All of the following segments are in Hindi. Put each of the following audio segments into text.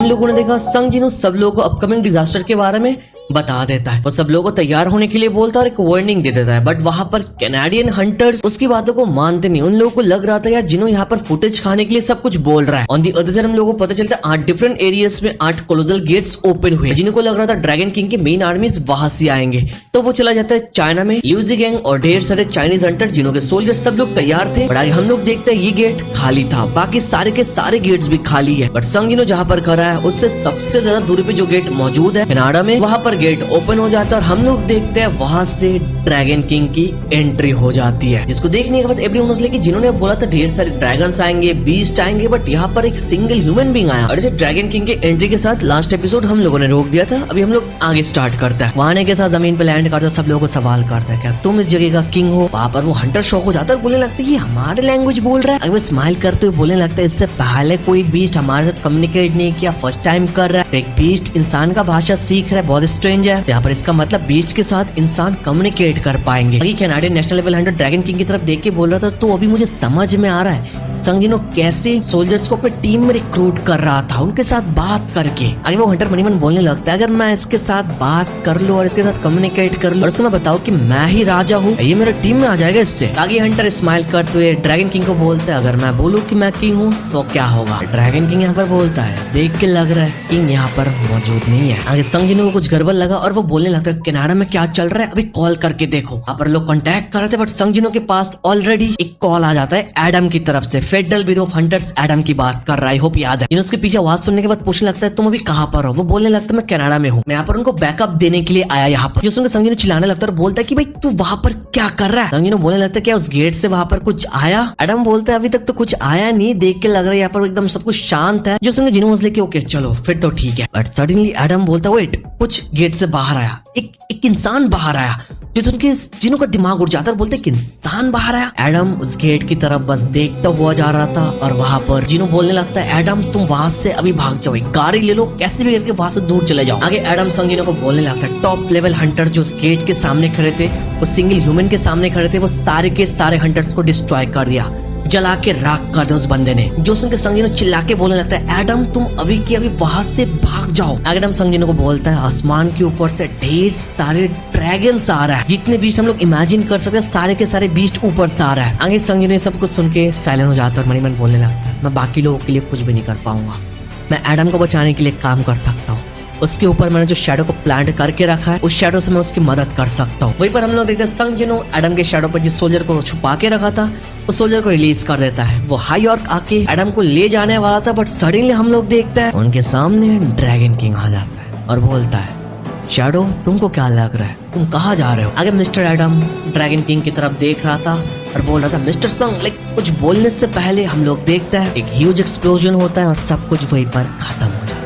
लोगों ने देखा संग जिनो सब लोगों को अपकमिंग डिजास्टर के बारे में बता देता है और सब लोगों को तैयार होने के लिए बोलता है और एक वार्निंग दे देता है। बट वहां पर कैनेडियन हंटर्स उसकी बातों को मानते नहीं। उन लोगों को लग रहा था यार जिनो यहाँ पर फुटेज खाने के लिए सब कुछ बोल रहा है। ऑन दी अदर साइड हम लोगों को पता चलता है 8 डिफरेंट एरियाज में 8 कोलोसल गेट्स ओपन हुए, जिनको लग रहा था ड्रैगन किंग के मेन आर्मीज वहां से आएंगे। तो वो चला जाता है चाइना में। ल्यूजी गैंग और ढेर सारे चाइनीज हंटर जिन्हों के सोल्जर सब लोग तैयार थे। बट आगे हम लोग देखते हैं ये गेट खाली था, बाकी सारे के सारे गेट्स भी खाली है। बट संग जिनो जहाँ पर खड़ा है उससे सबसे ज्यादा दूरी पे जो गेट मौजूद है कनाडा में, वहां पर गेट ओपन हो जाता है और हम लोग देखते हैं वहां से ड्रैगन किंग की एंट्री हो जाती है। जिसको देखने के बाद एवरीवन वाज लाइक कि जिन्होंने बोला था ढेर सारे ड्रैगन्स आएंगे, बीस्ट आएंगे, बट यहाँ पर एक सिंगल ह्यूमन बीइंग आया। और इसे ड्रैगन किंग के एंट्री के साथ लास्ट एपिसोड हम लोगों ने रोक दिया था। अभी हम लोग आगे स्टार्ट करता है। वहां आने के साथ जमीन पे लैंड करता है, सब लोगों को सवाल करता है क्या तुम इस जगह का किंग हो। वहां पर वो हंटर शॉक हो जाता है, बोलने लगता है ये हमारे लैंग्वेज बोल रहा है। अगर स्माइल करते हुए बोलने लगता है इससे पहले कोई बीस्ट हमारे साथ कम्युनिकेट नहीं किया, फर्स्ट टाइम कर रहा है। एक बीस्ट इंसान का भाषा सीख रहा है, बहुत स्ट्रेंज है। यहाँ पर इसका मतलब बीस्ट के साथ इंसान कम्युनिकेट कर पाएंगे। अभी Canadian national level Hunter dragon king की तरफ देख के बोल रहा था तो अभी मुझे समझ में आ रहा है संग जिनो कैसे सोल्जर्स को अपने टीम में रिक्रूट कर रहा था, उनके साथ बात करके। आगे वो हंटर मनीमन बोलने लगता है अगर मैं इसके साथ बात कर लूं और इसके साथ कम्युनिकेट कर लूं और उसको मैं बताऊं कि मैं ही राजा हूँ, ये मेरे टीम में आ जाएगा इससे। आगे हंटर स्माइल करते हुए ड्रैगन किंग को बोलता है अगर मैं बोलूं कि मैं किंग हूँ तो क्या होगा। ड्रैगन किंग यहाँ पर बोलता है देख के लग रहा है किंग यहाँ पर मौजूद नहीं है। आगे संग जिनो को कुछ गड़बड़ लगा और वो बोलने लगता है कनाडा में क्या चल रहा है अभी कॉल करके देखो। यहाँ पर लोग कॉन्टेक्ट कर रहे थे बट संग जिनो के पास ऑलरेडी एक कॉल आ जाता है एडम की तरफ से। Federal bureau of hunters Adam की बात कर रहा है, होप याद है। जिनो उसके पीछे आवाज सुनने के बाद पूछने लगता है तुम अभी कहाँ पर हो। वो बोलने लगता है मैं कनाडा में हूँ, मैं यहाँ पर उनको बैकअप देने के लिए आया यहाँ पर। जो सुनकर संग जिनो चिल्लाने लगता है और बोलता है कि भाई तू वहां पर क्या कर रहा है। संग जिनो बोलने लगता है क्या उस गेट से वहां पर कुछ आया। एडम बोलता है अभी तक तो कुछ आया नहीं, देख के लग रहा है यहाँ पर एकदम सब कुछ शांत है। जो सुनकर जिनो लेके ओके चलो फिर तो ठीक है। बट सडनली एडम बोलता है वेट, कुछ गेट से बाहर आया, एक इंसान बाहर आया। जो सुन के जिनो का दिमाग उड़ जाता है और बोलते कि इंसान बाहर आया। एडम उस गेट की तरफ बस देखता हुआ जा रहा था और वहां पर जिनो बोलने लगता है एडम तुम वहां से अभी भाग जाओ, एक गाड़ी ले लो, कैसे भी करके वहां से दूर चले जाओ। आगे एडम संग जिनो को बोलने लगता है टॉप लेवल हंटर जो गेट के सामने खड़े थे, वो सिंगल ह्यूमन के सामने खड़े थे, वो सारे के सारे हंटर्स को डिस्ट्रॉय कर दिया, जला के राख कर दो उस बंदे ने। जो सुन के संग जिनो चिल्ला के बोलने लगता है एडम तुम अभी की अभी वहां से भाग जाओ। एडम संग जिनो को बोलता है आसमान के ऊपर से ढेर सारे ड्रैगन्स आ रहा है, जितने बीस्ट हम लोग इमेजिन कर सकते हैं सारे के सारे बीस्ट ऊपर से आ रहा है। आगे संग जिनो सब कुछ सुन के साइलेंट हो जाता है और मनीमन बोलने लगता है मैं बाकी लोगों के लिए कुछ भी नहीं कर पाऊंगा, मैं एडम को बचाने के लिए काम कर सकता हूँ। उसके ऊपर मैंने जो शैडो को प्लांट करके रखा है उस शैडो से मैं उसकी मदद कर सकता हूँ। वहीं पर हम लोग देखते हैं संग जिनो एडम के शैडो पर जिस सोल्जर को छुपा के रखा था उस सोल्जर को रिलीज कर देता है। वो हाई यॉर्क आके एडम को ले जाने वाला था बट सडनली हम लोग देखते हैं उनके सामने ड्रैगन किंग आ जाता है और बोलता है शैडो तुमको क्या लग रहा है, तुम कहाँ जा रहे हो। आगे मिस्टर एडम ड्रैगन किंग की तरफ देख रहा था और बोल रहा था मिस्टर संग लाइक कुछ बोलने से पहले हम लोग देखते हैं एक ह्यूज एक्सप्लोजन होता है और सब कुछ वहीं पर खत्म हो जाता है।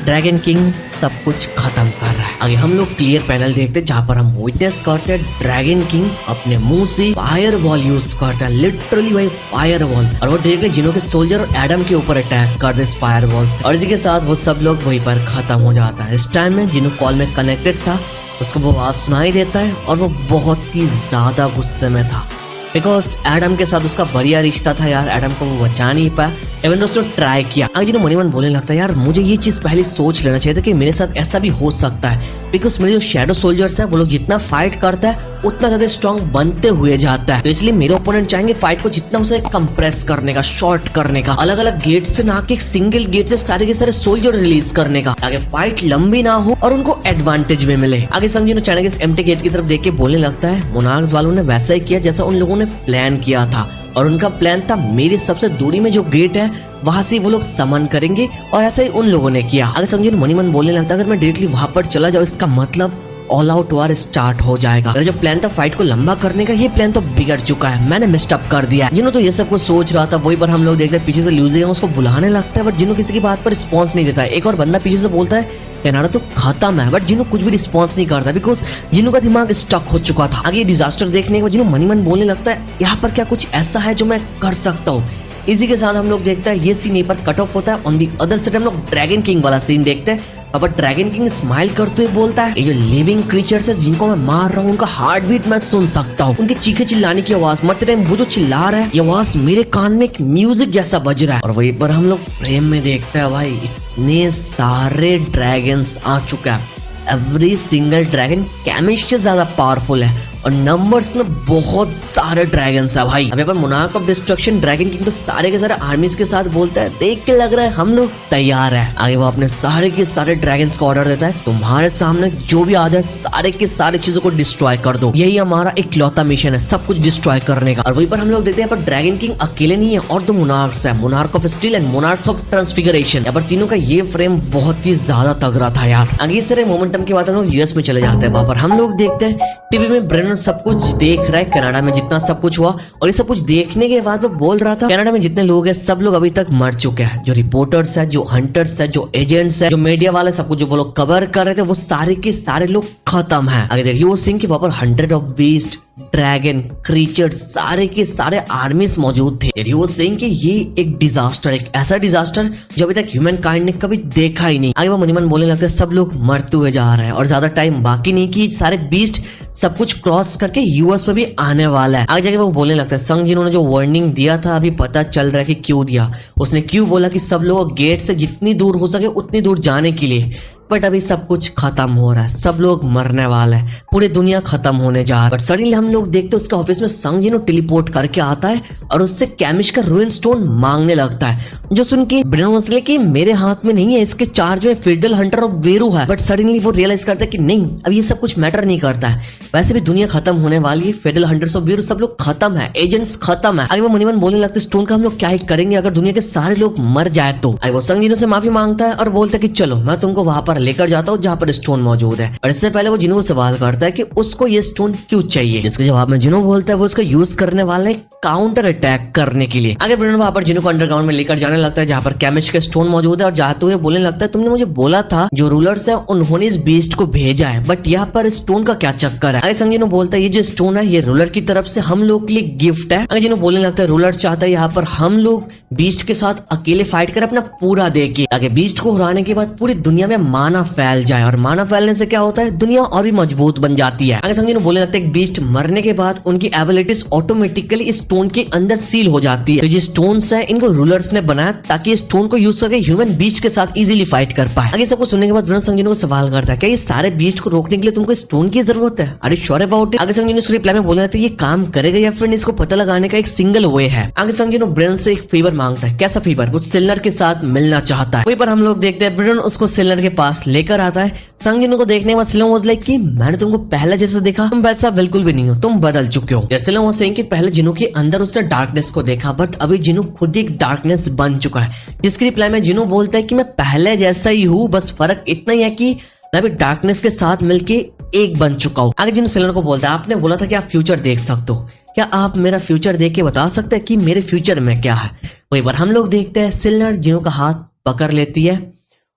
ड्रैगन किंग सब कुछ खत्म कर रहा है। आगे हम लोग क्लियर पैनल देखते हैं जहाँ पर हम विटनेस करते हैं ड्रैगन किंग अपने मुंह से फायर बॉल यूज करता है, लिटरली वही फायर बॉल, और वो डायरेक्टली जिनो के सोल्जर और एडम के ऊपर अटैक कर दे इस फायर बॉल से। और इसी के साथ वो सब लोग वहीं पर खत्म हो जाता है। इस टाइम में जिनो कॉल में कनेक्टेड था उसको वो आवाज सुनाई देता है और वो बहुत ही ज्यादा गुस्से में था बिकॉज एडम के साथ उसका बढ़िया रिश्ता था यार, एडम को वो बचा नहीं पाया इवन दोस्तों ट्राई किया। आगे जिनो मनीमन बोलने लगता है यार मुझे ये चीज पहले सोच लेना चाहिए था कि मेरे साथ ऐसा भी हो सकता है बिकॉज मेरे जो शैडो सोल्जर्स है वो लोग जितना फाइट करता है उतना ज्यादा स्ट्रॉन्ग बनते हुए जाता है। तो इसलिए मेरे ओपोनेंट चाहेंगे फाइट को जितना उसे कंप्रेस करने का, शॉर्ट करने का, अलग अलग गेट से ना कि एक सिंगल गेट से सारे के सारे सोल्जर रिलीज करने का, ताकि फाइट लंबी ना हो और उनको एडवांटेज में मिले। आगे संग जिनो चाइना के एम्प्टी गेट की तरफ देख के बोलने लगता है मोनार्क्स वालों ने वैसा ही किया जैसा उन लोगों ने प्लान किया था और उनका प्लान था मेरी सबसे दूरी में जो गेट है वहां से वो लोग समन करेंगे और ऐसा ही उन लोगों ने किया। अगर समझिए मनीमन बोलने लगता अगर मैं डायरेक्टली वहां पर चला जाऊँ इसका मतलब ऑल आउट वार स्टार्ट हो जाएगा। मेरा जो प्लान था फाइट को लंबा करने का ये प्लान तो बिगड़ चुका है, मैंने मिस्टअप कर दिया। जिनो तो ये सब कुछ सोच रहा था वही पर हम लोग देखते हैं पीछे से ल्यूजी गैंग उसको बुलाने लगता है बट जिनो किसी की बात पर रिस्पॉन्स नहीं देता है। एक और बंदा पीछे से बोलता है कनाडा तो खत्म है बट जिनो कुछ भी रिस्पॉन्स नहीं करता बिकॉज जिनो का दिमाग स्टक हो चुका था। आगे डिजास्टर देखने के बाद जिनो मनीमन बोलने लगता है यहाँ पर क्या कुछ ऐसा है जो मैं कर सकता हूँ। इसी के साथ हम लोग देखते हैं ये सीन यहीं पर कट ऑफ होता है। ऑन दी अदर साइड हम लोग ड्रैगन किंग वाला सीन देखते हैं। अब ड्रैगन किंग स्माइल करते हुए बोलता है, ये जो लिविंग क्रीचर्स है जिनको मैं मार रहा हूँ उनका हार्ट बीट मैं सुन सकता हूँ, उनके चीखे चिल्लाने की आवाज, मरते टाइम वो जो चिल्ला रहा है ये आवाज मेरे कान में एक म्यूजिक जैसा बज रहा है। और वहीं पर हम लोग फ्रेम में देखते हैं भाई इतने सारे ड्रैगन्स आ चुका है। एवरी सिंगल ड्रैगन कैमिश से ज्यादा पावरफुल है और नंबर्स में बहुत सारे ड्रैगन्स है भाई। अब यहाँ पर monarch of destruction dragon king तो सारे के सारे आर्मीज के साथ बोलता है, देख के लग रहा है हम लोग तैयार है। आगे वो अपने सारे के सारे ड्रैगन्स को ऑर्डर देता है, तुम्हारे सामने जो भी आ जाए सारे के सारे चीजों को डिस्ट्रॉय कर दो, यही हमारा इकलौता मिशन है, सब कुछ डिस्ट्रॉय करने का। और वहीं पर हम लोग देखते हैं यहाँ पर ड्रैगन किंग अकेले नहीं है और दो मोनार्क्स है, monarch of steel and monarch of transfiguration. यहाँ पर तीनों का ये फ्रेम बहुत ही ज्यादा तगड़ा था यार। आगे इस तरह मोमेंटम के बाद हम लोग यूएस में चले जाते हैं। वहां पर हम लोग देखते हैं टीवी में ब्रेनन सब कुछ देख रहा है, कनाडा में जितना सब कुछ हुआ, और ये सब कुछ देखने के बाद वो बोल रहा था कनाडा में जितने लोग हैं सब लोग अभी तक मर चुके हैं। जो रिपोर्टर्स है, जो हंटर्स है, जो एजेंट्स है, जो मीडिया वाले सब कुछ जो वो लोग कवर कर रहे थे वो सारे के सारे लोग खत्म है। आगे देखिए वो सीन कि वहां पर 100 ऑफ बीस्ट, ड्रैगन, क्रीचर सारे के सारे आर्मीज मौजूद थे। वो सिंह कि ये एक डिजास्टर, एक ऐसा डिजास्टर जो अभी तक ह्यूमन काइंड ने कभी देखा ही नहीं। आगे वो मनीमन बोलने लगते सब लोग मरते हुए जा रहे हैं और ज्यादा टाइम बाकी नहीं कि सारे बीस्ट सब कुछ क्रॉस करके यूएस में भी आने वाला है। आगे जाके वो बोलने लगता है संग जिन्होंने जो वार्निंग दिया था अभी पता चल रहा है कि क्यों दिया। उसने क्यों बोला कि सब लोग गेट से जितनी दूर हो सके उतनी दूर जाने के लिए, बट अभी सब कुछ खत्म हो रहा है, सब लोग मरने वाले हैं, पूरी दुनिया खत्म होने जा रहा है। बट सडनली हम लोग देखते हैं उसके ऑफिस में संग जिनो टेलीपोर्ट करके आता है और उससे कैमिश का रूइन स्टोन मांगने लगता है, जो सुन के ब्रेनन मसले कि मेरे हाथ में नहीं है, इसके चार्ज में फिडल हंटर ऑफ वेरू है। बट सडनली वो रियलाइज करता है कि नहीं अब ये सब कुछ मैटर नहीं करता है, वैसे भी दुनिया खत्म होने वाली है, फिडल हंटर्स ऑफ वेरू सब लोग खत्म है, एजेंट्स खत्म है। आगे वो मनीमन बोलने लगते स्टोन का हम लोग क्या ही करेंगे अगर दुनिया के सारे लोग मर जाए तो। आगे वो संग जिनो से माफी मांगता है और बोलता है कि चलो मैं तुमको वहां पर लेकर जाता हूँ जहाँ पर स्टोन मौजूद है। और इससे पहले वो जिनो को सवाल करता है कि उसको ये स्टोन क्यों चाहिए, जिसके जवाब में जिनो बोलता है वो उसका यूज करने वाला है काउंटर अटैक करने के लिए। आगे ब्रेनन वहां पर जिनो को अंडरग्राउंड में लेकर जाने लगता है जहाँ पर कैमिश का स्टोन मौजूद है और जाते हुए बोलने लगता है तुमने मुझे बोला था जो रूलर्स है उन्होंने इस बीस्ट को भेजा है, बट यहाँ पर स्टोन का क्या चक्कर है। आगे संग जिनो बोलता है ये जो स्टोन है ये रूलर की तरफ से हम लोग के लिए गिफ्ट है। आगे जिनो बोलने लगता है रूलर चाहता है यहाँ पर हम लोग बीस्ट के साथ अकेले फाइट कर अपना पूरा देके आगे बीस्ट को हराने के बाद पूरी दुनिया में माना फैल जाए, और माना फैलने से क्या होता है दुनिया और भी मजबूत बन जाती है। आगे संग जिनो बोलने लगता है बीस्ट मरने के बाद उनकी एबिलिटीज ऑटोमेटिकली इस स्टोन के अंदर सील हो जाती है। तो ये स्टोन्स है इनको रूलर्स ने बनाया ताकि स्टोन को यूज करके ह्यूमन बीस्ट के साथ इजीली फाइट कर पाए। आगे सबको सुनने के बाद ब्रेनन संग जिनो को सवाल करता है क्या ये सारे बीस्ट को रोकने के लिए तुमको स्टोन की जरूरत है, अरे श्योर अबाउट इट। आगे संग जिनो रिप्लाई में बोलने लगता है ये काम करेगा या फिर इसको पता लगाने का एक सिंगल वे है। आगे संग जिनो ब्रेनन से एक फेवर मांगता है, कैसा फेवर, वो सिल्नर के साथ मिलना चाहता है। वहीं पर हम लोग देखते हैं ब्रेनन उसको सिल्नर के पास लेकर आता है। संग जिनो को देखने के बाद सिल्नर वाज लाइक कि मैंने तुमको पहले जैसा देखा, तुम वैसा बिल्कुल भी नहीं हो, तुम बदल चुके हो। सिल्नर वाज सेइंग कि पहले जिनो के अंदर उसने डार्कनेस को देखा बट अभी जिनो खुद एक डार्कनेस बन चुका है। जिसके रिप्लाई में जिनो बोलता है कि मैं पहले जैसा ही हूँ, बस फर्क इतना ही है कि मैं भी डार्कनेस के साथ मिलके एक बन चुका हूँ। आगे जिनो सिल्नर को बोलता है आपने बोला था कि आप फ्यूचर देख सकते हो, क्या आप मेरा फ्यूचर देख के बता सकते हैं कि मेरे फ्यूचर में क्या है। वही बार हम लोग देखते हैं सिल्नर जिनो का हाथ पकड़ लेती है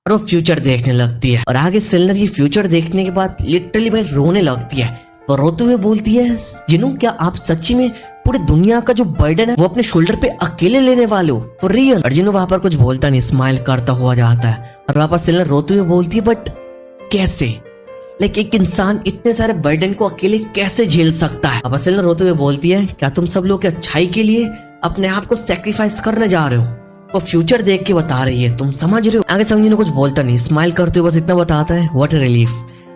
और वो फ्यूचर देखने लगती है। और आगे सिल्नर ये फ्यूचर देखने के बाद लिटरली भाई रोने लगती है। वो रोते हुए बोलती है जिनो क्या आप सच्ची में पूरी दुनिया का जो बर्डन है वो अपने शोल्डर पे अकेले लेने वाले हो, फॉर रियल। और जिनो वहां पर कुछ बोलता नहीं, स्माइल करता हुआ जाता है और वहां पर सिल्नर रोते हुए बोलती है बट कैसे, लाइक एक इंसान इतने सारे बर्डन को अकेले कैसे झेल सकता है। अब सिल्नर रोते हुए बोलती है क्या तुम सब लोग की अच्छाई के लिए अपने आप को सैक्रिफाइस करने जा रहे हो, वो फ्यूचर देख के बता रही है, तुम समझ रहे हो। आगे संग जिनो कुछ बोलता नहीं, स्माइल करते हुए बस इतना बताता है व्हाट अ रिलीफ,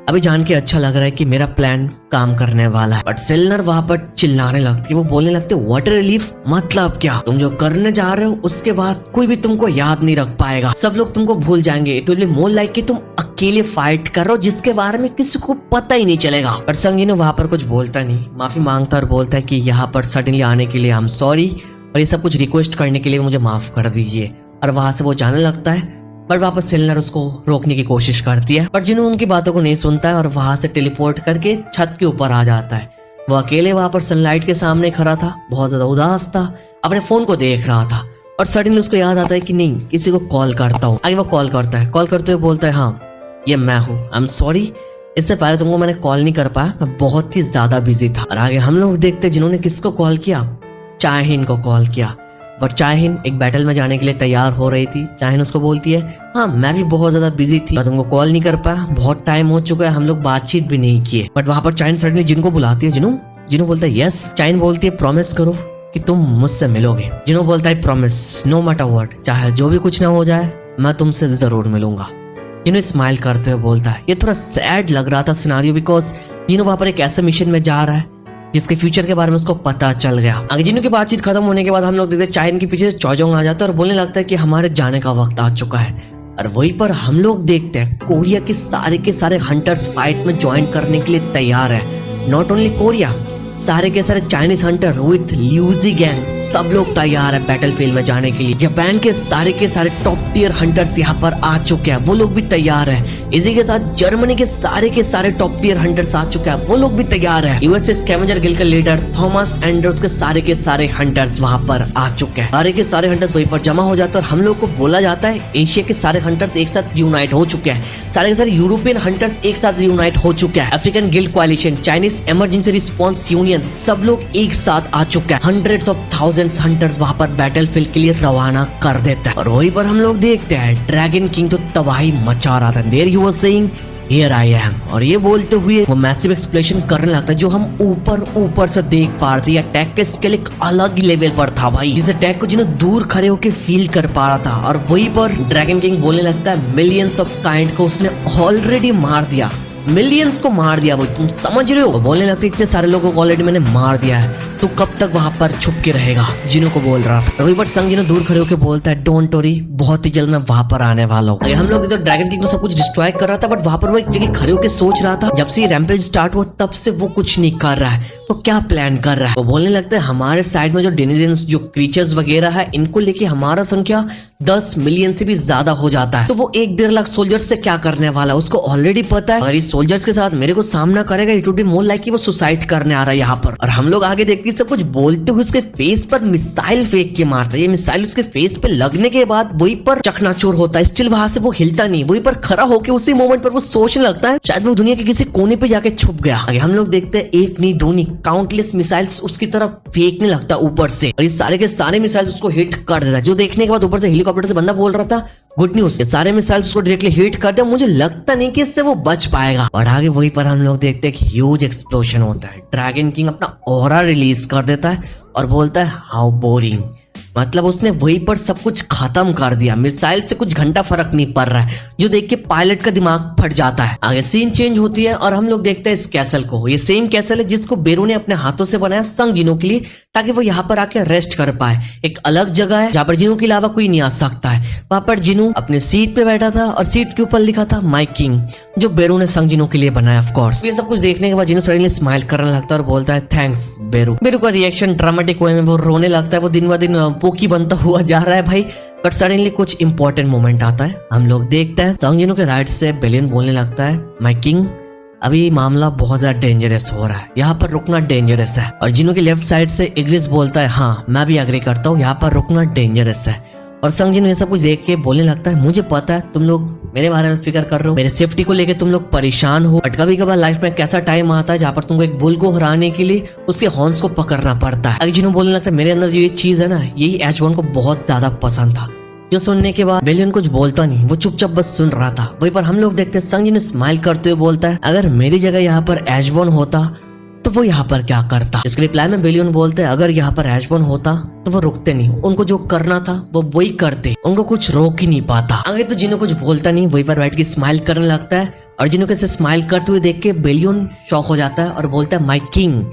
अभी जान के अच्छा लग रहा है कि मेरा प्लान काम करने वाला है। बट सिल्नर वहां पर चिल्लाने लगती है, वो बोलने लगते व्हाट अ रिलीफ, मतलब क्या, तुम जो करने जा रहे हो उसके बाद कोई भी तुमको याद नहीं रख पाएगा, सब लोग तुमको भूल जाएंगे, it will be more like कि तुम अकेले फाइट कर रहे हो जिसके बारे में किसी को पता ही नहीं चलेगा। पर संग जिनो वहां पर कुछ बोलता नहीं, माफी मांगता और बोलता है कि यहाँ पर सडनली आने के लिए आई एम सॉरी और ये सब कुछ रिक्वेस्ट करने के लिए मुझे माफ कर दीजिए। और वहां से वो जाने लगता है बट वापस सिल्नर उसको रोकने की कोशिश करती है, बट जिनो उनकी बातों को नहीं सुनता है और वहां से टेलीपोर्ट करके छत के ऊपर आ जाता है। वो अकेले वहां पर सनलाइट के सामने खड़ा था, बहुत ज्यादा उदास था, अपने फोन को देख रहा था और सडनली उसको याद आता है कि नहीं किसी को कॉल करता हूँ। आगे वो कॉल करता है, कॉल करते हुए बोलता है हाँ ये मैं हूँ, आई एम सॉरी इससे पहले तुमको मैंने कॉल नहीं कर पाया, मैं बहुत ही ज्यादा बिजी था। और आगे हम लोग देखते जिन्होंने किसको कॉल किया, चाहिन को कॉल किया। बट चाहिन एक बैटल में जाने के लिए तैयार हो रही थी। चाहिन उसको बोलती है हाँ मैं भी बहुत ज्यादा बिजी थी, मैं तुमको कॉल नहीं कर पाया, बहुत टाइम हो चुका है, हम लोग बातचीत भी नहीं किए। बट वहां पर चाहिन सडनली जिनको बुलाती है। जिनू बोलता है यस। चाहिन बोलती है प्रॉमिस करो कि तुम मुझसे मिलोगे। जिनू बोलता है प्रॉमिस नो मैटर व्हाट, चाहे जो भी कुछ ना हो जाए मैं तुमसे जरूर मिलूंगा। जिनू स्माइल करते हुए बोलता है। ये थोड़ा सैड लग रहा था सिनारियो बिकॉज जिनू वहां पर एक ऐसे मिशन में जा रहा है जिसके फ्यूचर के बारे में उसको पता चल गया। आगे जिनू की बातचीत खत्म होने के बाद हम लोग देखते हैं चाहिन के पीछे से चौजोंग आ जाता है और बोलने लगता है कि हमारे जाने का वक्त आ चुका है। और वहीं पर हम लोग देखते हैं कोरिया के सारे हंटर्स फाइट में ज्वाइन करने के लिए तैयार है। नॉट ओनली कोरिया, सारे के सारे चाइनीज हंटर विथ ल्यूजी गैंग सब लोग तैयार है बैटलफील्ड में जाने के लिए। जापान के सारे टॉप टियर हंटर्स यहाँ पर आ चुके हैं, वो लोग भी तैयार है। इसी के साथ जर्मनी के सारे टॉप टियर हंटर्स आ चुके हैं, वो लोग भी तैयार है। यूएसए स्कैवेंजर गिल्ड के लीडर थॉमस एंडर्स के सारे हंटर्स वहां पर आ चुके हैं। सारे के सारे हंटर्स वहीं पर जमा हो जाते हैं और हम लोग को बोला जाता है एशिया के सारे हंटर्स एक साथ यूनाइट हो चुके हैं। सारे के सारे यूरोपियन हंटर्स एक साथ यूनाइट हो चुके हैं। African guild coalition, Chinese emergency response union सब लोग एक साथ आ चुके हैं। हंड्रेड्स ऑफ थाउजेंड्स हंटर्स वहां पर बैटलफील्ड के लिए रवाना कर देते हैं। और वहीं पर हम लोग देखते हैं ड्रैगन किंग तो तबाही मचा रहा था। There he was saying here I am, और ये बोलते हुए वो मैसिव एक्सप्लोजन करने लगता है जो हम ऊपर से देख पा रहे थे। या टैग के स्केल एक अलग लेवल पर था भाई, जिस टैग को जिन्होंने दूर खड़े होकर फील कर पा रहा था। और वहीं पर ड्रैगन किंग बोलने लगता है मिलियंस ऑफ काइंड को उसने ऑलरेडी मार दिया, मिलियंस को मार दिया। वो तुम समझ रहे हो, बोलने लगते इतने सारे लोगों को ऑलरेडी मैंने मार दिया है, तो कब तक वहां पर छुप के रहेगा, जिनो को बोल रहा था। रवि बट संग जिनो दूर खड़े होकर बोलता है डोंट वरी, बहुत ही जल्द मैं वहां पर आने वाला हूँ। हम लोग इधर ड्रैगन किंग को सब कुछ डिस्ट्रॉय कर रहा था, बट वहां पर वो एक जगह खड़े होकर सोच रहा था। जब से ये रैम्पेज स्टार्ट हुआ तब से वो कुछ नहीं कर रहा है, वो क्या प्लान कर रहा है। वो बोलने लगता है हमारे साइड में जो डेनिजन्स जो क्रीचर्स वगैरह है इनको लेके हमारा संख्या 10 मिलियन से भी ज्यादा हो जाता है, तो वो 1-1.5 लाख सोल्जर्स से क्या करने वाला है उसको ऑलरेडी पता है। अगर इस सोल्जर्स के साथ मेरे को सामना करेगा it would be more like कि वो सुसाइड करने आ रहा है यहाँ पर। और हम लोग आगे देखते सब कुछ बोलते हुए उसके फेस पर मिसाइल फेंक के मारता है। ये मिसाइल उसके फेस पे लगने के बाद वहीं पर चकनाचूर होता है। स्टिल वहां से वो हिलता नहीं, वहीं पर खड़ा होकर उसी मोमेंट पर वो सोचने लगता है शायद वो दुनिया के किसी कोने पे जाके छुप गया। आगे हम लोग देखते हैं एक नहीं दो नहीं काउंटलेस मिसाइल्स उसकी तरफ फेंकने लगता है ऊपर से, और ये सारे के सारे मिसाइल्स उसको हिट कर देता है। जो देखने के बाद ऊपर से हेलीकॉप्टर से बंदा बोल रहा था गुड न्यूज, ये सारे मिसाइल्स उसको डायरेक्टली हिट कर दिया, मुझे लगता नहीं कि इससे वो बच पाएगा। और आगे वहीं पर हम लोग देखते हैं कि ह्यूज एक्सप्लोजन होता है। ड्रैगन किंग अपना ऑरा रिलीज कर देता है और बोलता है हाउ बोरिंग, मतलब उसने वहीं पर सब कुछ खत्म कर दिया। मिसाइल से कुछ घंटा फर्क नहीं पड़ रहा है, जो देख के पायलट का दिमाग फट जाता है। आगे सीन चेंज होती है और हम लोग देखते हैं इस कैसल को। ये सेम कैसल है जिसको बेरू ने अपने हाथों से बनाया संग जिनो के लिए, ताकि वो यहाँ पर आके रेस्ट कर पाए। एक अलग जगह है जहाँ पर जिनो के अलावा कोई नहीं आ सकता है। वहां पर जिनो अपने सीट पे बैठा था और सीट के ऊपर लिखा था माई किंग, जो बेरू ने संग जिनो के लिए बनाया ऑफ कोर्स। ये सब कुछ देखने के बाद जिनो सडनली स्माइल करने लगता है और बोलता है थैंक्स बेरू। बेरू का रिएक्शन ड्रामेटिक वे में वो रोने लगता है, वो दिन ब दिन पोकी बनता हुआ जा रहा है भाई। बट सडनली कुछ इंपॉर्टेंट मोमेंट आता है। हम लोग देखते हैं संग जिनो के राइट से बेलियन बोलने लगता है माई किंग, अभी मामला बहुत ज्यादा डेंजरस हो रहा है, यहाँ पर रुकना डेंजरस है। और जिनो के लेफ्ट साइड से इग्रिस बोलता है हाँ मैं भी एग्री करता हूँ, यहाँ पर रुकना डेंजरस है। और संग जिनो ये सब कुछ देख के बोलने लगता है मुझे पता है तुम लोग मेरे बारे में फिक्र कर रहे हो, मेरे सेफ्टी को लेके तुम लोग परेशान हो, बट कभी कभार लाइफ में कैसा टाइम आता है जहाँ पर तुमको एक बुल को हराने के लिए उसके हॉर्न्स को पकड़ना पड़ता है। अगर जिनो बोलने लगता है मेरे अंदर जो ये चीज है ना, यही एच1 को बहुत ज्यादा पसंद था। जो सुनने के बाद बेलियन कुछ बोलता नहीं, वो चुपचाप बस सुन रहा था। वहीं पर हम लोग देखते हैं संग जिनो स्माइल करते हुए बोलता है अगर मेरी जगह यहाँ पर एच1 होता तो वो यहाँ पर क्या करता। इसके रिप्लाई में बेलियन बोलते हैं अगर यहाँ पर एच1 होता तो वो रुकते नहीं, उनको जो करना था वो वही करते, उनको कुछ रोक ही नहीं पाता। आगे तो जिनो कुछ बोलता नहीं, वहीं पर बैठ के स्माइल करने लगता है। और जिनो कैसे स्माइल करते हुए देख के बेलियन शॉक हो जाता है और बोलता है माई किंग।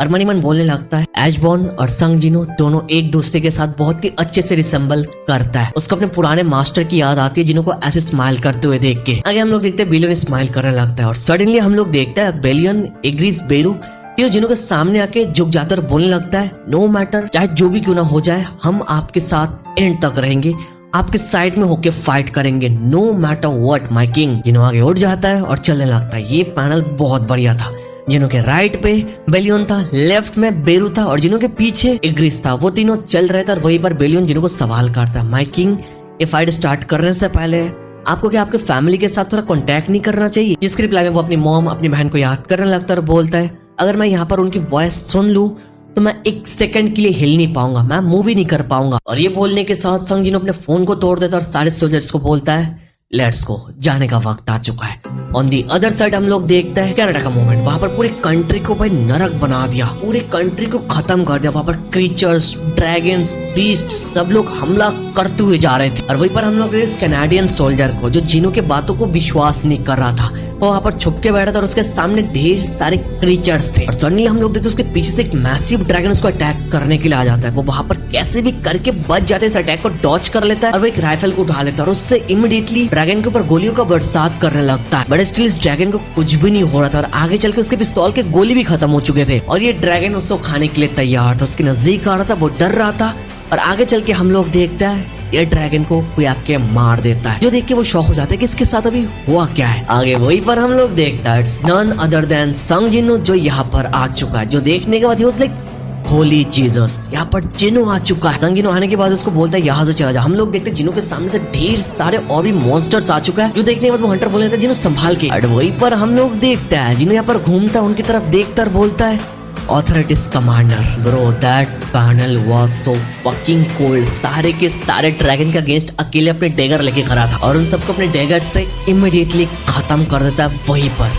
और मनी मन बोलने लगता है एच1 और संग जिनो दोनों एक दूसरे के साथ बहुत ही अच्छे से रिसेंबल करता है। उसको अपने पुराने मास्टर की याद आती है जिनो को ऐसे स्माइल करते हुए देख के। आगे हम लोग देखते हैं बेलियन स्माइल करने लगता है और सडनली हम लोग देखते हैं बेलियन एग्रीज बेरू, फिर जिनो के सामने आके झुक जाता और बोलने लगता है नो मैटर चाहे जो भी क्यों ना हो जाए, हम आपके साथ एंड तक रहेंगे, आपके साइड में होके फाइट करेंगे no matter what my king. जिनो आगे उठ जाता है और चलने लगता है। ये पैनल बहुत बढ़िया था। जिनो के राइट पे बेलियन था, लेफ्ट में बेरू था और जिनो के पीछे इग्रिस था। वो तीनों चल रहे थे और वहीं पर बेलियन जिनो को सवाल करता है माय किंग, ये फाइट स्टार्ट करने से पहले आपको क्या आपके फैमिली के साथ थोड़ा कांटेक्ट नहीं करना चाहिए। इसके रिप्लाई में वो अपनी मॉम अपनी बहन को याद करने लगता है और बोलता है अगर मैं यहाँ पर उनकी वॉइस सुन लूं तो मैं एक सेकंड के लिए हिल नहीं पाऊंगा, मैं मूव भी नहीं कर पाऊंगा। और ये बोलने के साथ संग जिनो अपने फोन को तोड़ देता और सारे सोल्जर्स को बोलता है लेट्स गो, जाने का वक्त आ चुका है। ऑन दी अदर साइड हम लोग देखते हैं कनाडा का मोमेंट। वहां पर पूरी कंट्री को भाई नरक बना दिया, पूरी कंट्री को खत्म कर दिया। वहां पर क्रीचर्स, ड्रैगन्स, बीस्ट सब लोग हमला करते हुए जा रहे थे। और वहीं पर हम लोग इस कैनेडियन सोल्जर को जो जिनो के बातों को विश्वास नहीं कर रहा था, वो वहां पर छुप के बैठा था और उसके सामने ढेर सारे क्रीचर्स थे। और सडनली हम लोग देखते उसके पीछे से एक मैसिव ड्रैगन उसको अटैक करने के लिए आ जाता है। वो वहां पर कैसे भी करके बच जाते, इस अटैक को डॉच कर लेता है और वो एक राइफल को उठा लेता है और उससे इमीडिएटली ड्रैगन के ऊपर गोलियों का बरसात करने लगता है। बट स्टिल इस ड्रैगन को कुछ भी नहीं हो रहा था और आगे चल के उसके पिस्तौल के गोली भी खत्म हो चुके थे और ये ड्रैगन उसको खाने के लिए तैयार था। उसके नजदीक आ रहा था, वो डर रहा था और आगे चल के हम लोग देखते हैं ये ड्रैगन को कोई आके मार देता है, जो देख के वो शॉक हो जाता है कि इसके साथ अभी हुआ क्या है। आगे वही पर हम लोग देखता है इट्स नन अदर देन संग जिनो जो यहाँ पर आ चुका है, जो देखने के बाद ही लाइक होली जीसस, यहाँ पर जिनो आ चुका है। संग जिनो आने के बाद उसको बोलता है यहाँ से चला जा। हम लोग देखते हैं जिनो के सामने से ढेर सारे और भी मॉन्स्टर्स आ चुका है, जो देखने के बाद वो हंटर बोलने लगता है जिनो संभाल के। और वही पर हम लोग देखते हैं जिनो यहाँ पर घूमता है, उनकी तरफ देखता और बोलता है authorities commander. Bro that panel was so fucking cold. सारे के सारे ड्रैगन के अगेंस्ट अकेले अपने डैगर लेके खड़ा था और उन सबको अपने डैगर से इमीडिएटली खत्म कर देता है वहीं पर।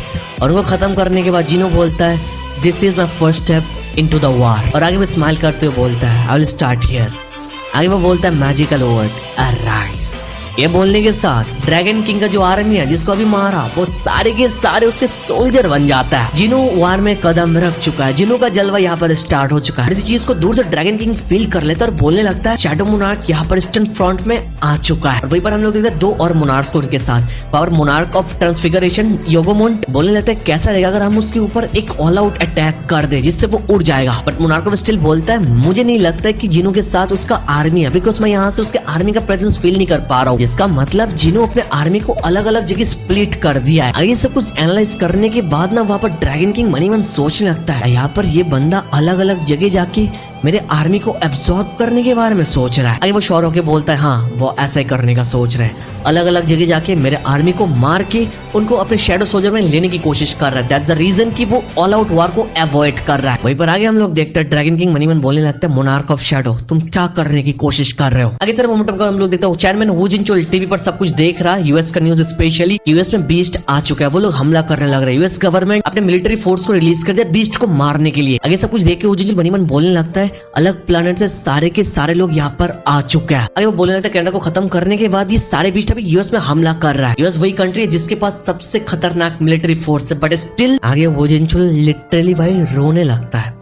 और उनको खत्म करने के बाद जिनो बोलता है this is my first step into the war. और आगे वो स्माइल करते हुए बोलता है आई विल स्टार्ट हियर। आगे वो बोलता है मैजिकल वर्ड अराइज। ये बोलने के साथ ड्रैगन किंग का जो आर्मी है जिसको अभी मारा, वो सारे के सारे उसके सोल्जर बन जाता है। जिनो वार में कदम रख चुका है, जिनो का जलवा यहाँ पर स्टार्ट हो चुका है। इस चीज को दूर से ड्रैगन किंग फील कर लेता है और बोलने लगता है शैडो मोनार्क यहाँ पर ईस्टर्न फ्रंट में आ चुका है। और वहीं पर हम लोग देखते हैं दो और मोनार्क्स को उनके साथ, पावर मोनार्क ऑफ ट्रांसफिगरेशन योगोमोंट बोलने लगता है कैसा रहेगा अगर हम उसके ऊपर एक ऑल आउट अटैक कर दे जिससे वो उड़ जाएगा। बट मोनार्क स्टिल बोलता है मुझे नहीं लगता है कि जिनो के साथ उसका आर्मी है, बिकॉज मैं यहाँ से उसके आर्मी का प्रेजेंस फील नहीं कर पा रहा हूँ। जिसका मतलब जिनो अपने आर्मी को अलग अलग जगह स्प्लिट कर दिया है। ये सब कुछ एनालाइज करने के बाद ना वहाँ पर ड्रैगन किंग मनी मन सोचने लगता है यहाँ पर ये बंदा अलग अलग जगह जाके मेरे आर्मी को एब्सॉर्ब करने के बारे में सोच रहा है। आगे वो श्योर होके बोलता है हाँ वो ऐसा ही करने का सोच रहे हैं, अलग अलग जगह जाके मेरे आर्मी को मार के उनको अपने शैडो सोल्जर में लेने की कोशिश कर रहा है। दैट्स द रीजन कि वो ऑल आउट वार को अवॉइड कर रहा है। वहीं पर आगे हम लोग देखते हैं ड्रैगन किंग मनी मन बोलने लगता है मोनार्क ऑफ शैडो तुम क्या करने की कोशिश कर रहे हो। आगे सर मोमेंटम का हम लोग देखते हैं चैनमैन वू जिनचो टीवी पर सब कुछ देख रहा है। यूएस का न्यूज स्पेशली यूएस में बीस्ट आ चुका है, वो लोग हमला करने लग रहे हैं। यूएस गवर्नमेंट अपने मिलिट्री फोर्स को रिलीज कर दिया बीस्ट को मारने के लिए। आगे सब कुछ देख के वू जिनचो मनी मन बोलने लगता है अलग प्लानेट से सारे के सारे लोग यहाँ पर आ चुके हैं। आगे वो बोलने लगता है कनाडा को खत्म करने के बाद ये सारे बीस्ट अभी यूएस में हमला कर रहा है। यूएस वही कंट्री है जिसके पास सबसे खतरनाक मिलिट्री फोर्स है, बट स्टिल आगे वो जिनचो लिटरली भाई रोने लगता है।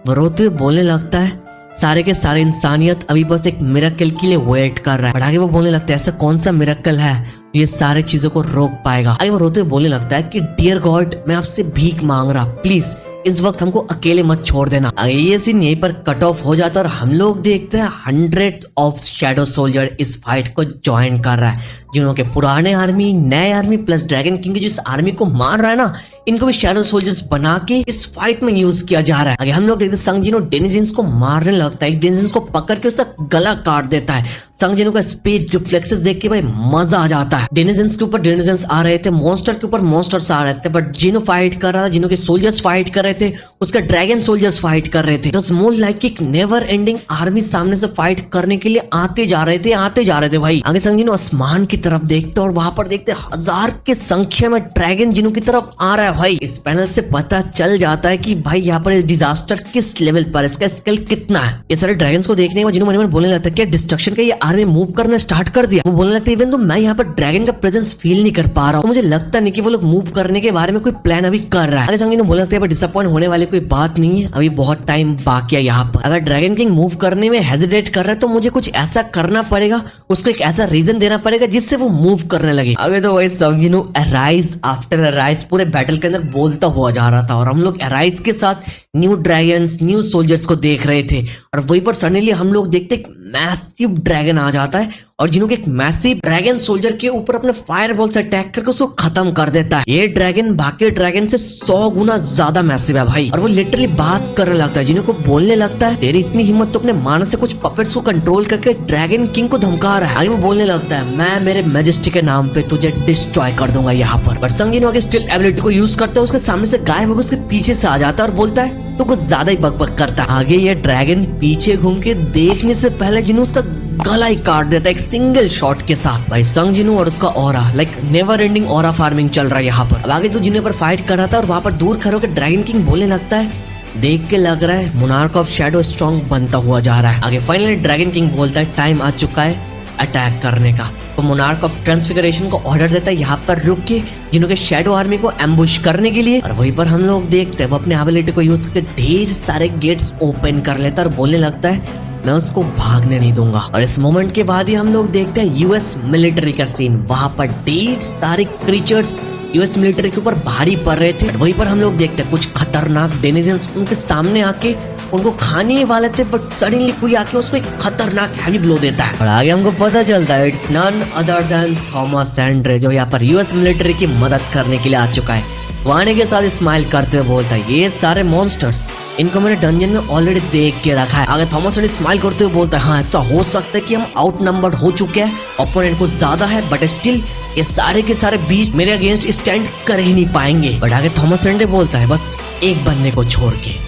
वो रोते हुए बोलने लगता है सारे के सारे इंसानियत अभी बस एक मिरेकल के लिए वेट कर रहा है। बट आगे वो बोलने लगता है ऐसा कौन सा मिरेकल है ये सारे चीजों को रोक पाएगा। आगे वो रोते हुए बोलने लगता है कि डियर गॉड मैं आपसे भीख मांग रहा, प्लीज इस वक्त हमको अकेले मत छोड़ देना। ये सीन यहीं पर कट ऑफ हो जाता है और हम लोग देखते हैं 100 ऑफ शैडो सोल्जर इस फाइट को ज्वाइन कर रहा है। जिनके पुराने आर्मी, नए आर्मी प्लस ड्रैगन किंग जिस आर्मी को मार रहा है ना, इनको भी शैडो सोल्जर्स बना के इस फाइट में यूज किया जा रहा है। आगे हम लोग देखते हैं संग जिनो डेनिजेंस को मारने लगता है, डेनिजेंस को पकड़ के उसका गला काट देता है। संग जिनो का स्पीड रिफ्लेक्सेस देख के भाई मजा आ जाता है। डेनिजेंस के ऊपर डेनिजेंस आ रहे थे, मॉन्स्टर के ऊपर मॉन्स्टर्स आ रहे थे, बट जिनो फाइट कर रहा था, जिनो के सोल्जर्स फाइट कर रहे थे, उसका ड्रैगन सोल्जर्स फाइट कर रहे थे। इट मोर लाइक एक नेवर एंडिंग आर्मी सामने से फाइट करने के लिए आते जा रहे थे भाई। आगे संग जिनो आसमान की तरफ देखते और वहां पर देखते हजार के संख्या में ड्रैगन जिनो की तरफ आ रहा है भाई। इस पैनल से पता चल जाता है कि भाई यहाँ पर डिजास्टर किस लेवल पर, इसका स्केल कितना है। ये सारे ड्रैगन्स को देखने के बाद जिनो मन में बोलने लगता है कि डिस्ट्रक्शन का ये आर्मी मूव करना स्टार्ट कर दिया। वो बोलने लगता है इवन तो मैं यहाँ पर ड्रैगन का प्रेजेंस फील नहीं कर पा रहा हूँ, मुझे लगता नहीं कि वो लोग मूव करने के बारे में कोई प्लान अभी कर रहा है। आगे संग जिनो बोलने लगता है डिसअपॉइंट होने वाली कोई बात नहीं है, अभी बहुत टाइम बाकी है यहाँ पर। अगर ड्रैगन किंग मूव करने में हेजिटेट कर रहा है तो मुझे कुछ ऐसा करना पड़ेगा, उसको एक ऐसा रीजन देना पड़ेगा जिससे वो मूव करने लगे। अगर तो वही संग जिनो अराइज आफ्टर अराइज पूरे बैटल के अंदर बोलता हुआ जा रहा था और हम लोग अराइज के साथ न्यू ड्रैगन्स, न्यू सोल्जर्स को देख रहे थे। और वहीं पर सडनली हम लोग देखते एक मैसिव ड्रैगन ड्रैगन आ जाता है और जिनो के एक मैसिव ड्रैगन सोल्जर के ऊपर अपने फायरबॉल से अटैक करके उसको खत्म कर देता है। ये ड्रैगन बाकी ड्रैगन से 100 गुना ज्यादा मैसिव है भाई, और वो लिटरली बात करने लगता है। जिनो को बोलने लगता है तेरी इतनी हिम्मत तो अपने मानस से कुछ पपेट्स को कंट्रोल करके ड्रैगन किंग को धमका रहा है। आगे वो बोलने लगता है मैं मेरे मैजेस्टी के नाम पे तुझे डिस्ट्रॉय कर दूंगा यहाँ पर। पर संग जिनो आगे स्टिल एबिलिटी को यूज करता है, उसके सामने से गायब होकर उसके पीछे से आ जाता है और बोलता है तो कुछ ज्यादा ही बकबक करता है। आगे ये ड्रैगन पीछे घूम के देखने से पहले जिनो उसका गला ही काट देता है एक सिंगल शॉट के साथ। भाई संग जिनो और उसका aura like never ending aura farming चल रहा है यहाँ पर। अब आगे तो जिनो पर फाइट कर रहा था और वहां पर दूर खड़े होकर ड्रैगन किंग बोलने लगता है देख के लग रहा है मोनार्क ऑफ शैडो स्ट्रॉन्ग बनता हुआ जा रहा है। आगे फाइनली ड्रैगन किंग बोलता है टाइम आ चुका है अटैक करने का। तो मोनार्क ऑफ ट्रांसफिगरेशन को ऑर्डर देता है यहाँ पर रुक के जिनों के शैडो आर्मी को एम्बुश करने के लिए, और वहीं पर हम लोग देखते हैं वो अपने एबिलिटी को यूज करके ढेर सारे गेट्स ओपन कर लेता है और बोलने लगता है मैं उसको भागने नहीं दूंगा। और इस मोमेंट के बाद ही हम लोग देखते हैं यूएस मिलिट्री का सीन। वहां पर ढेर सारे क्रीचर्स यूएस मिलिट्री के ऊपर भारी पड़ रहे थे। वहीं पर हम लोग देखते हैं कुछ खतरनाक डेनिजन्स उनके सामने आके उनको खाने वाले थे, बट सडनली कोई आके उसको एक खतरनाक हैवी ब्लो देता है और आगे हमको पता चलता है it's none other than Thomas Andre, जो यहाँ पर यूएस मिलिट्री की मदद करने के लिए आ चुका है। वो आने के साथ स्माइल करते हुए बोलता है ये सारे मॉन्स्टर्स इनको मैंने डंजन में ऑलरेडी देख के रखा है। आगे थॉमस एंड्रे स्माइल करते हुए बोलता है हाँ ऐसा हो सकता है कि हम आउट नंबर्ड हो चुके हैं, ओपोनेंट को ज्यादा है, बट स्टिल ये सारे के सारे बीस्ट मेरे अगेंस्ट स्टैंड कर ही नहीं पाएंगे। बट आगे थॉमस एंड्रे बोलता है बस एक बंदे को छोड़ के।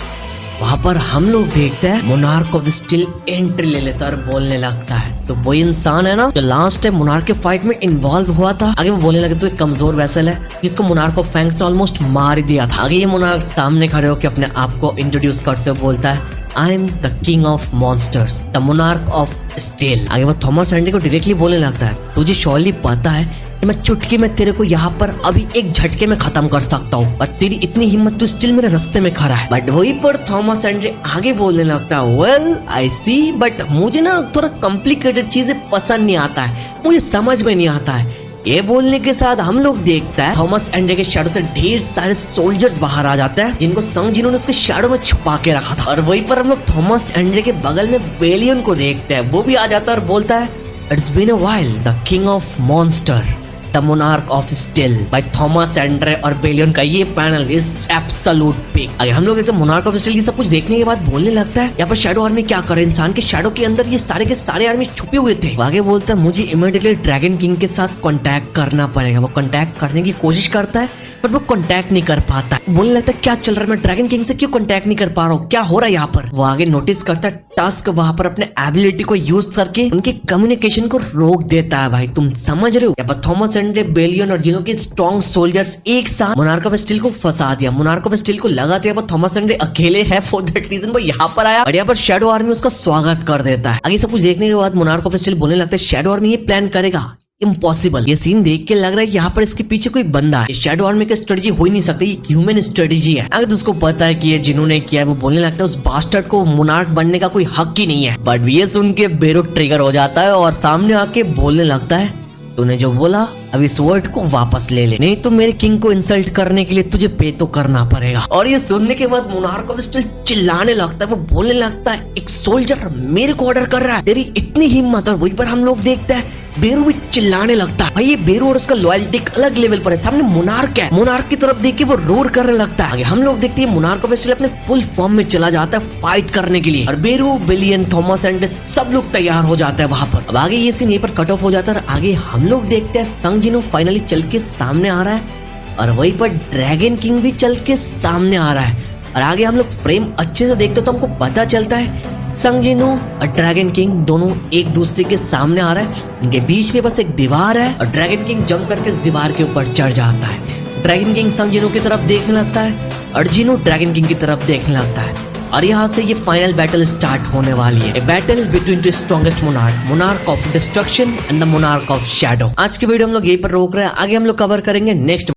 वहां पर हम लोग देखते हैं मोनार्क ऑफ स्टील एंट्री ले लेता है और बोलने लगता है तो वो इंसान है ना जो लास्ट टाइम मोनार्क के फाइट में इन्वॉल्व हुआ था। आगे वो बोलने लगे तो एक कमजोर वेसल है जिसको मोनार्क ऑफ फैंक्स ने ऑलमोस्ट मार ही दिया था। आगे ये मोनार्क सामने खड़े होकर अपने आप को इंट्रोड्यूस करते हुए बोलता है I am the king of monsters the monarch of steel. आगे वो थॉमस एंड्रे को डायरेक्टली बोलने लगता है तुझे श्योरली पता है मैं चुटकी में तेरे को यहाँ पर अभी एक झटके में खत्म कर सकता हूँ, और तेरी इतनी हिम्मत तो स्टिल मेरे रास्ते में खड़ा है। बट वहीं पर थॉमस एंड्रे आगे बोलने लगता है वेल आई सी, बट मुझे ना थोड़ा कॉम्प्लिकेटेड चीजें पसंद नहीं आता है, मुझे समझ में नहीं आता है। ये बोलने के साथ हम लोग देखता है थॉमस एंड्रे के शैडो से ढेर सारे सोल्जर्स बाहर आ जाते हैं जिनको संग जिन्होंने उसके शैडो में छुपा के रखा था। और वहीं पर हम लोग थॉमस एंड्रे के बगल में बेलियन को देखते हैं, वो भी आ जाता है और बोलता है it's been a while the king of monster the monarch of steel by Thomas Andre और बेलियन का ये पैनल इज एब्सोल्यूट पिक। अगर हम लोग एकदम मोनार्क ऑफ स्टील ये सब कुछ देखने के बाद बोलने लगता है यहाँ पर शैडो आर्मी क्या करे, इंसान के शैडो के अंदर ये सारे के सारे आर्मी छुपे हुए थे। आगे बोलता है मुझे इमीडिएटली ड्रैगन किंग के साथ कांटेक्ट करना पड़ेगा। वो कांटेक्ट करने की कोशिश करता है बट वो कांटेक्ट नहीं कर पाता है। बोलने लगता है क्या चल रहा है, मैं ड्रैगन किंग से क्यों कांटेक्ट नहीं कर पा रहा हूँ, क्या हो रहा है यहाँ पर। वो आगे नोटिस करता है टस्क वहां पर अपने एबिलिटी को यूज करके उनके कम्युनिकेशन को रोक देता है। भाई तुम समझ रहे हो, यहाँ पर थॉमस एंड्रे बेलियन और जिनो के स्ट्रॉन्ग सोल्जर्स एक साथ मोनार्क ऑफ स्टील को फंसा दिया। मोनार्क ऑफ स्टील को लगा दिया पर थॉमस एंड्रे अकेले है, फॉर दैट रीजन वो यहाँ पर आया और यहाँ पर शैडो आर्मी उसका स्वागत कर देता है। आगे सब कुछ देखने के बाद मोनार्क ऑफ स्टील बोलने लगता है शैडो आर्मी ये प्लान करेगा, इम्पॉसिबल। ये सीन देख के लग रहा है यहाँ पर इसके पीछे कोई बंदा है, शैडो आर्मी की स्ट्रेटजी हो ही नहीं सकती, ये ह्यूमन स्ट्रेटजी है। अगर उसको पता है कि ये जिन्होंने किया है, वो बोलने लगता है उस बास्टर्ड को मोनार्क बनने का कोई हक ही नहीं है। बट ये सुन के बेरो ट्रिगर हो जाता है और सामने आके बोलने लगता है तूने जो बोला अब इस वर्ड को वापस ले ले, नहीं तो मेरे किंग को इंसल्ट करने के लिए तुझे पे तो करना पड़ेगा। और ये सुनने के बाद मोनार्क ऑफ स्टील चिल्लाने लगता है, वो बोलने लगता है एक सोल्जर मेरे को ऑर्डर कर रहा है, तेरी इतनी हिम्मत। और वहीं पर हम लोग देखते हैं बेरू भी चिल्लाने लगता है। भाई ये बेरू और उसका लॉयल्टी एक अलग लेवल पर है, सामने मोनार्क है, मोनार्क की तरफ देख के वो रोर करने लगता है। आगे हम लोग देखते हैं मोनार्क ऑफ स्टील अपने फुल फॉर्म में चला जाता है फाइट करने के लिए, और बेरू बेलियन थॉमस एंड्रे सब लोग तैयार हो जाता है वहां पर। अब आगे ये सीन यहीं पर कट ऑफ हो जाता है और आगे हम लोग देखते हैं संग जिनो फाइनली चल के सामने आ रहा है और वहीं पर ड्रैगन किंग भी चल के सामने आ रहा है। और आगे हम लोग फ्रेम अच्छे से देखते तो हमको पता चलता है संग जिनो और ड्रैगन किंग दोनों एक दूसरे के सामने आ रहा है, उनके बीच में बस एक दीवार है और ड्रैगन किंग जंप करके इस दीवार के ऊपर चढ़ जाता है। ड्रैगन किंग संग जिनो की तरफ देखने लगता है और जिनो ड्रैगन किंग की तरफ देखने लगता है और यहाँ से ये फाइनल बैटल स्टार्ट होने वाली है, battle between the strongest monarch, monarch of destruction and the monarch of shadow. आज की वीडियो हम लोग यहीं पर रोक रहे हैं, आगे हम लोग कवर करेंगे नेक्स्ट